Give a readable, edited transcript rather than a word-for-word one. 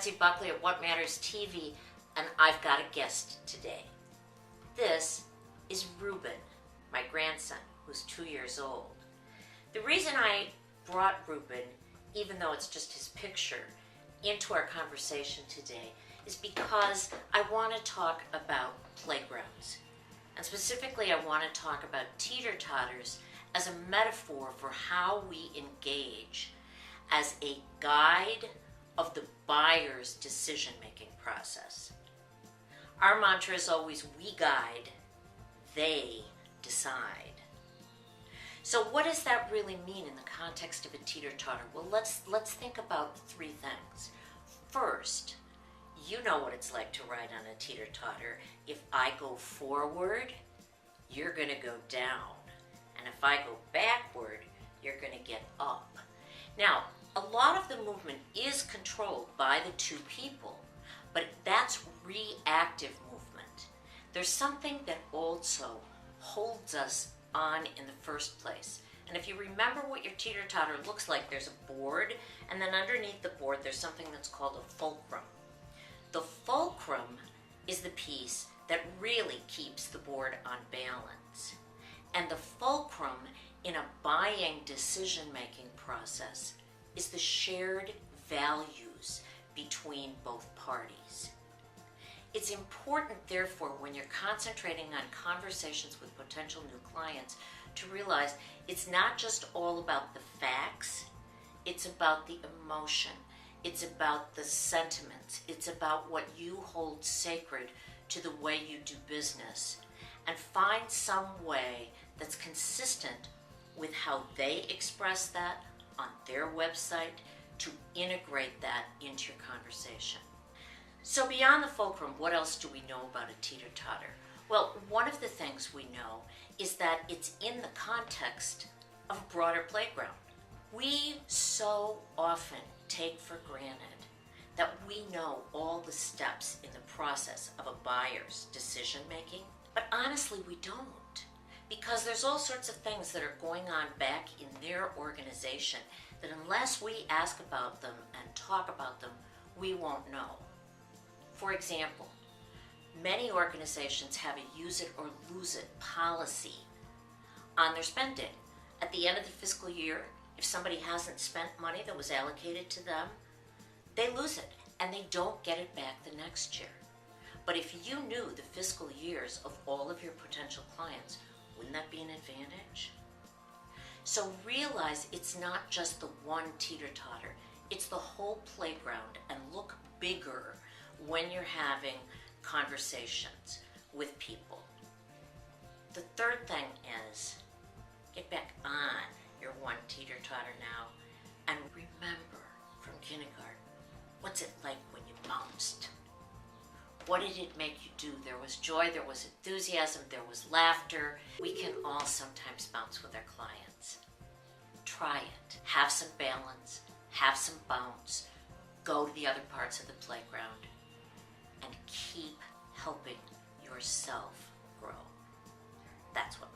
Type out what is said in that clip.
Betsy Buckley at What Matters TV, and I've got a guest today. This is Ruben, my grandson, who's 2 years old. The reason I brought Ruben, even though it's just his picture, into our conversation today is because I want to talk about playgrounds. And specifically, I want to talk about teeter-totters as a metaphor for how we engage as a guide of the buyer's decision-making process. Our mantra is always, we guide, they decide. So what does that really mean in the context of a teeter-totter? Well, let's think about three things. First, you know what it's like to ride on a teeter-totter. If I go forward, you're going to go down. And if I go backward, you're going to get up. Now, a lot of the movement is controlled by the two people, but that's reactive movement. There's something that also holds us on in the first place. And if you remember what your teeter-totter looks like, there's a board, and then underneath the board there's something that's called a fulcrum. The fulcrum is the piece that really keeps the board on balance. And the fulcrum in a buying decision-making process is the shared values between both parties. It's important, therefore, when you're concentrating on conversations with potential new clients, to realize it's not just all about the facts, it's about the emotion, it's about the sentiments, it's about what you hold sacred to the way you do business, and find some way that's consistent with how they express that on their website to integrate that into your conversation. So beyond the fulcrum, what else do we know about a teeter-totter? Well, one of the things we know is that it's in the context of a broader playground. We so often take for granted that we know all the steps in the process of a buyer's decision-making, but honestly we don't. Because there's all sorts of things that are going on back in their organization that unless we ask about them and talk about them, we won't know. For example, many organizations have a use it or lose it policy on their spending. At the end of the fiscal year, if somebody hasn't spent money that was allocated to them, they lose it and they don't get it back the next year. But if you knew the fiscal years of all of your potential clients, wouldn't that be an advantage? So realize it's not just the one teeter-totter, it's the whole playground, and look bigger when you're having conversations with people. The third thing is, get back on your one teeter-totter now and remember from kindergarten, what's it like when you bounced? What did it make you do? There was joy, there was enthusiasm, there was laughter. We can all sometimes bounce with our clients. Try it. Have some balance, have some bounce, go to the other parts of the playground, and keep helping yourself grow. That's what